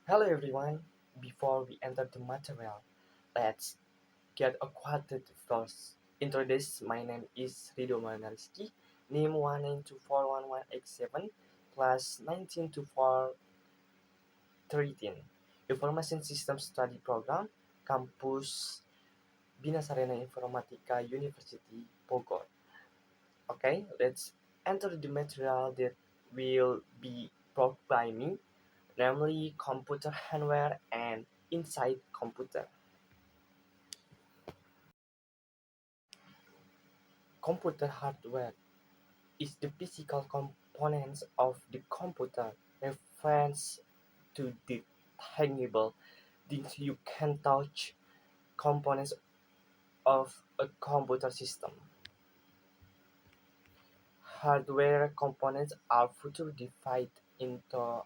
Hello everyone. Before we enter the material, let's get acquainted first. Introduce, my name is Rido Manariski, name 192411187, class 192413, Information System Study Program, Kampus Bina Sarana Informatika University, Bogor. Okay, let's enter the material that will be brought by me, namely computer hardware and inside computer. Computer hardware is the physical components of the computer, refers to the tangible things you can touch components of a computer system. Hardware components are further divided into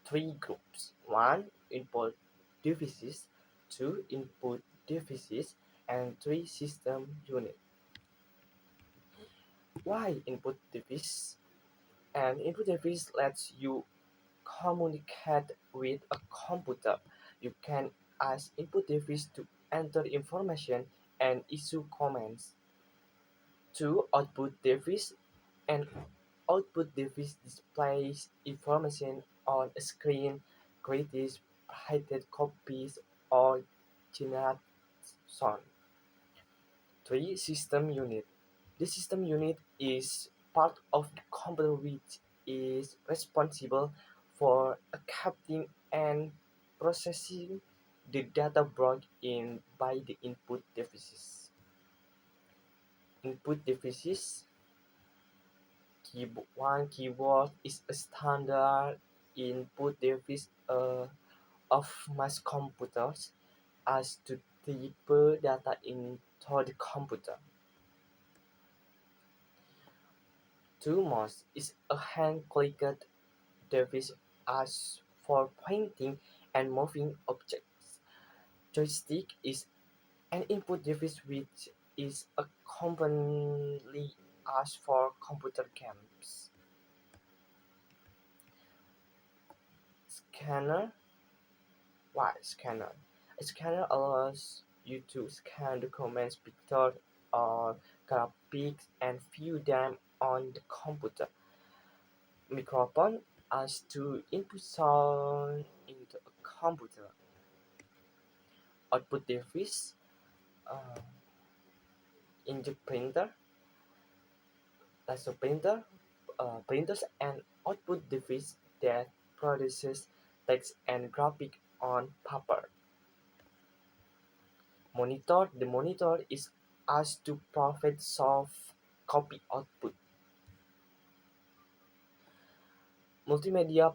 three groups: one, input devices; two, input devices; and three, system unit. Why input device? An input device lets you communicate with a computer. You can ask input device to enter information and issue commands. Two, output device. An output device displays information on a screen, creates printed copies, or generates sound. Three, system unit. The system unit is part of the computer which is responsible for accepting and processing the data brought in by the input devices. Input devices. One keyboard is a standard input device of most computers as to type data into the computer. Two, mouse is a hand-clicked device as for pointing and moving objects. Joystick is an input device which is a commonly used for computer games. Scanner. Why scanner? A scanner allows you to scan documents, pictures, or graphics and view them on the computer. Microphone as to input sound into a computer. Output device, uh, inkjet printer, laser printer, printers and output device that produces text and graphic on paper. Monitor. The monitor is asked to provide soft copy output. Multimedia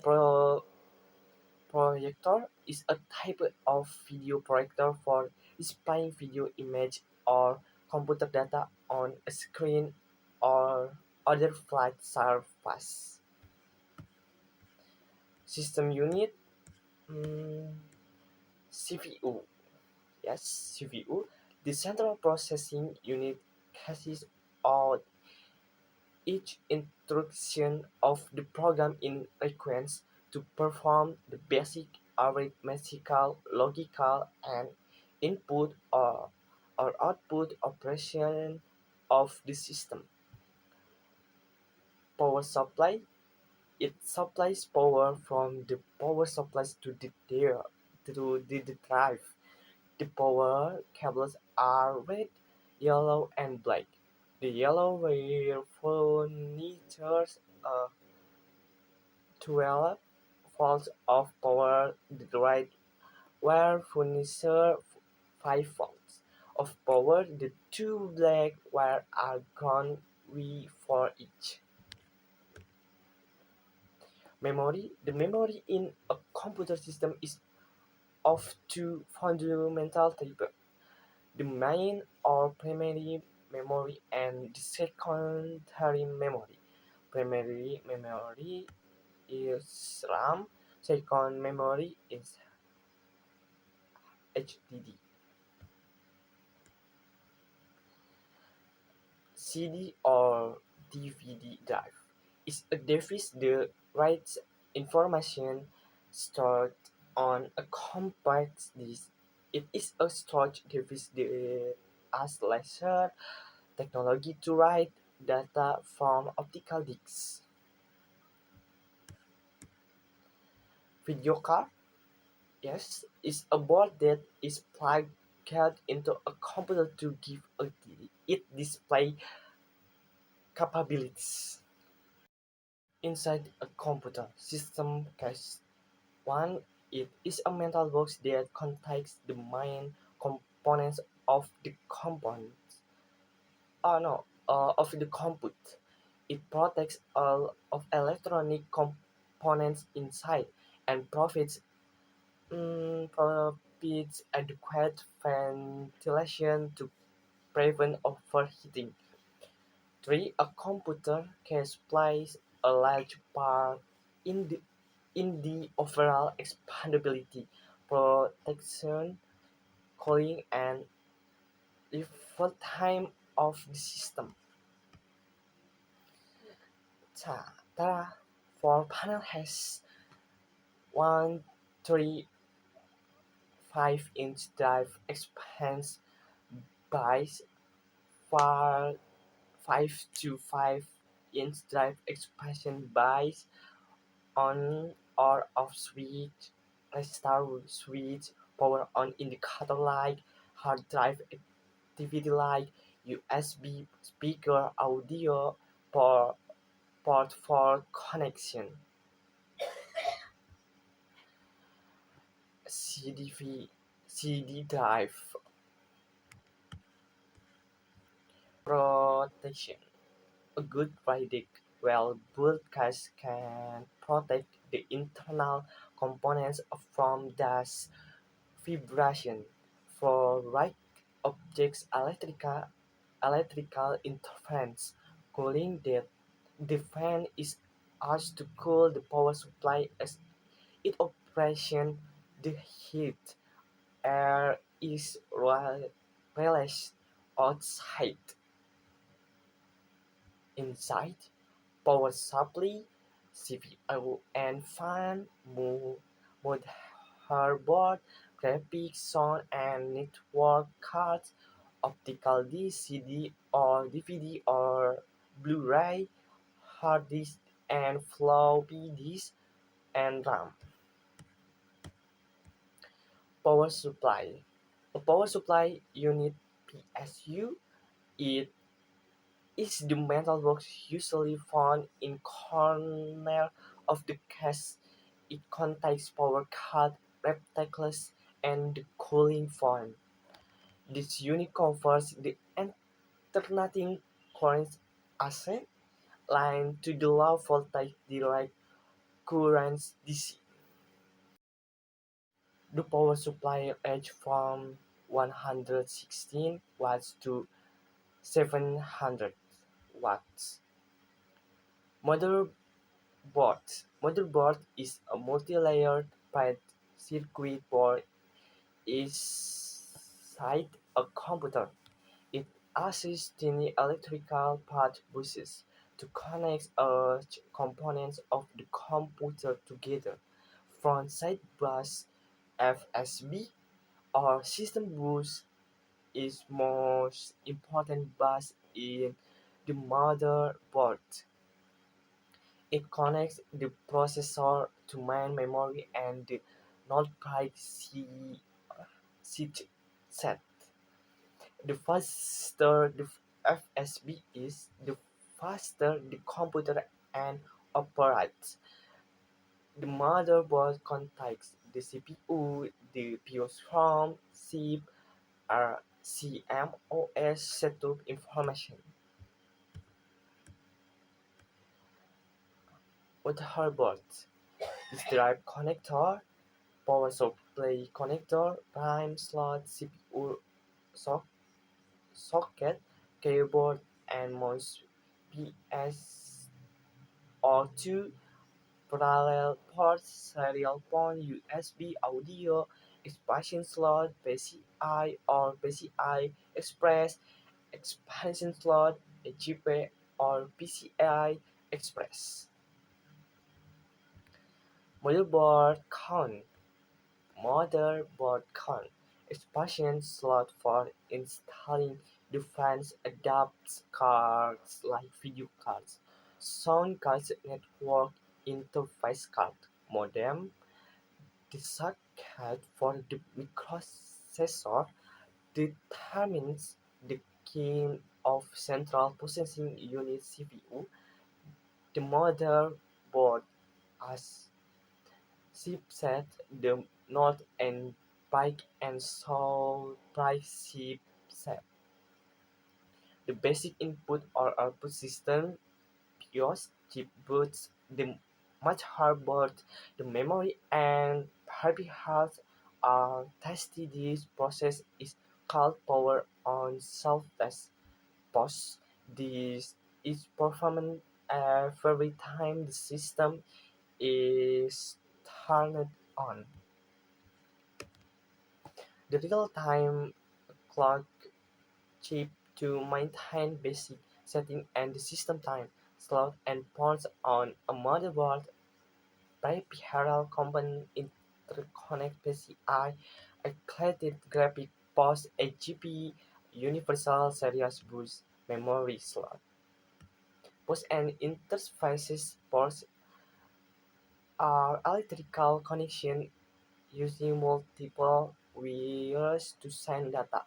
projector is a type of video projector for displaying video, image, or computer data on a screen or other flat surface. System unit, CPU. Yes, CPU. The central processing unit carries out each instruction of the program in sequence to perform the basic arithmetical, logical, and input or output operation of the system. Power supply. It supplies power from the power supplies to the drive. The power cables are red, yellow, and black. The yellow wire furnitures a 12 volts of power, the red wire furnishes 5 volts of power. The two black wires are ground V for each. Memory. The memory in a computer system is of two fundamental types: the main or primary memory and the secondary memory. Primary memory is RAM, second memory is HDD. CD or DVD drive is a device that writes information stored on a compact disk. It is a storage device that has laser technology to write data from optical disks. Video card, yes, is a board that is plugged into a computer to give it display capabilities. Inside a computer system case one, it is a mental box that contains the main components of the components. Oh no, of the compute. It protects all of electronic components inside and provides adequate ventilation to prevent overheating. 3. A computer case plays a large part in the overall expandability, protection, cooling, and lifetime of the system. The 4 panel has one 3.5-inch drive expands by 4 5 to 5-inch drive expansion by on or off switch, restart switch, power on indicator light, hard drive activity light, USB speaker audio port for connection, CD drive protection. A good RIDIC well broadcast can protect the internal components from dust, vibration, for right objects, electrical interference, cooling. The fan is asked to cool the power supply as it operates. The heat air is released outside. Inside, power supply, CPU and fan, motherboard, graphics, sound and network cards, optical disc, CD or DVD or Blu-ray, hard disk and floppy disk, and RAM. Power supply. A power supply unit PSU, it is the metal box usually found in corner of the case. It contains power cord, receptacles, and the cooling fan. This unit covers the alternating current AC line to the low voltage direct current DC. The power supply ranges from 116 watts to 700 watts. Motherboard. Motherboard is a multi-layered printed circuit board inside a computer. It uses tiny electrical path buses to connect components of the computer together. Front-side bus (FSB) or system bus is most important bus in the motherboard. It connects the processor to main memory and the notepad chipset. The faster the FSB is, the faster the computer and operates. The motherboard contains the CPU, the BIOS ROM, chip, CMOS setup information. Motherboard is drive connector, power supply connector, prime slot, CPU socket, keyboard and mouse, PS or two parallel ports, serial port, USB audio, expansion slot, PCI or PCI Express, expansion slot, HDP or PCI Express. Motherboard count. Motherboard count. Expansion slot for installing different adapts cards like video cards, sound cards, network interface card, modem. The socket for the microprocessor determines the kind of central processing unit (CPU). The motherboard as chipset, the North and Pike and South Pike chipset. The basic input or output system BIOS chip boots the motherboard, the memory and peripherals are tested. This process is called power on self-test. Post this is performed every time the system is turned on. The real-time clock chip to maintain basic setting and the system time, slot and ports on a motherboard, peripheral component interconnect PCI, a created graphic post, a GPU, universal serial bus, memory slot. Post and interfaces ports are electrical connections using multiple wires to send data.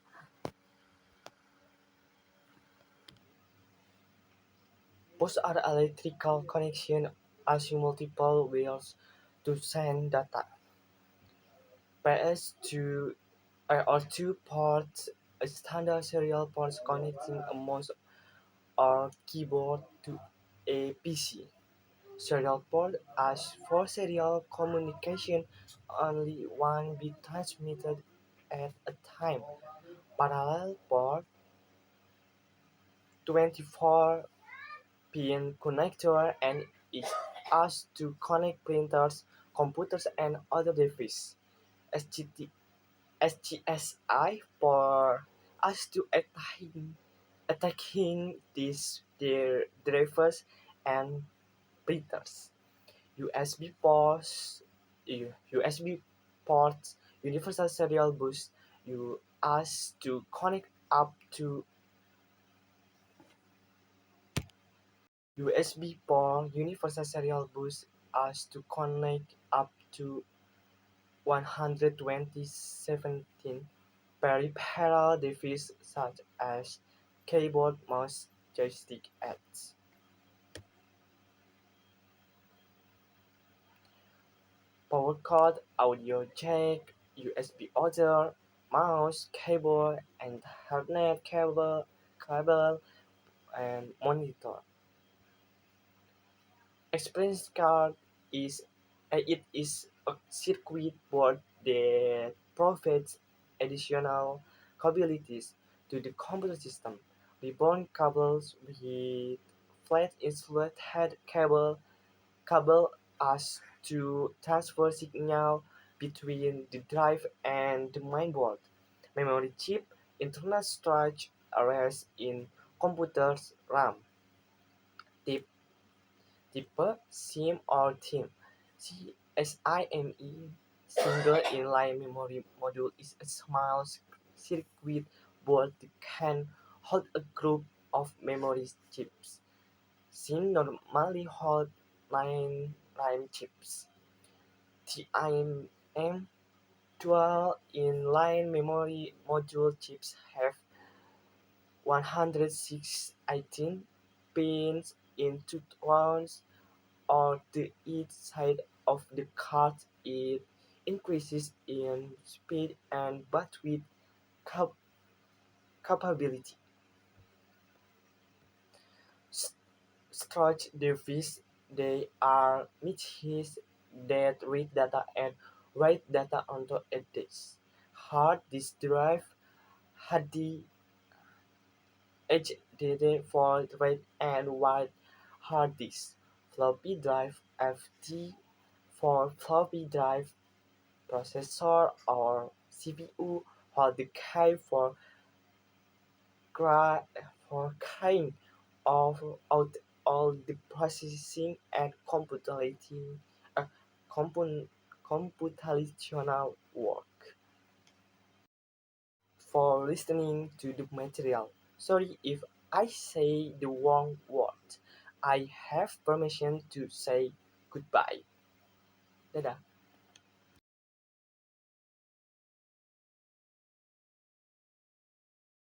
Posts are electrical connections using multiple wires to send data. PS2 or two ports, a standard serial ports connecting a mouse or keyboard to a PC. Serial port as for serial communication, only one bit transmitted at a time. Parallel port, 24-pin connector and is used to connect printers, computers and other devices. SGT SGSI for us to attacking these their drivers and printers. USB ports, USB ports, universal serial bus, you ask to connect up to USB port, universal serial bus us to connect up to 127 peripheral devices such as keyboard, mouse, joystick, etc. Power cord, audio jack, USB audio, mouse, keyboard, and Ethernet cable, and monitor. Experience card is it is a circuit board that provides additional capabilities to the computer system. Ribbon cables with flat insulated cable as to transfer signal between the drive and the mainboard. Memory chip, internal storage areas in computers, RAM. Type SIM or TIM. SIME single inline memory module is a small circuit board that can hold a group of memory chips. SIM normally hold 9 RAM chips. TIM 12 inline memory module chips have 116 pins in two rounds on each side of the card. It increases in speed and bandwidth cap- capability. S- Storage devices, they are machines that read data and write data onto a disk. Hard disk drive, HD HDD for read and write hard disk. Floppy drive, FD for floppy drive. Processor or CPU hold the key gra- for carrying of out all the processing and computational work. For listening to the material. Sorry if I say the wrong word. I have permission to say goodbye. Dadah.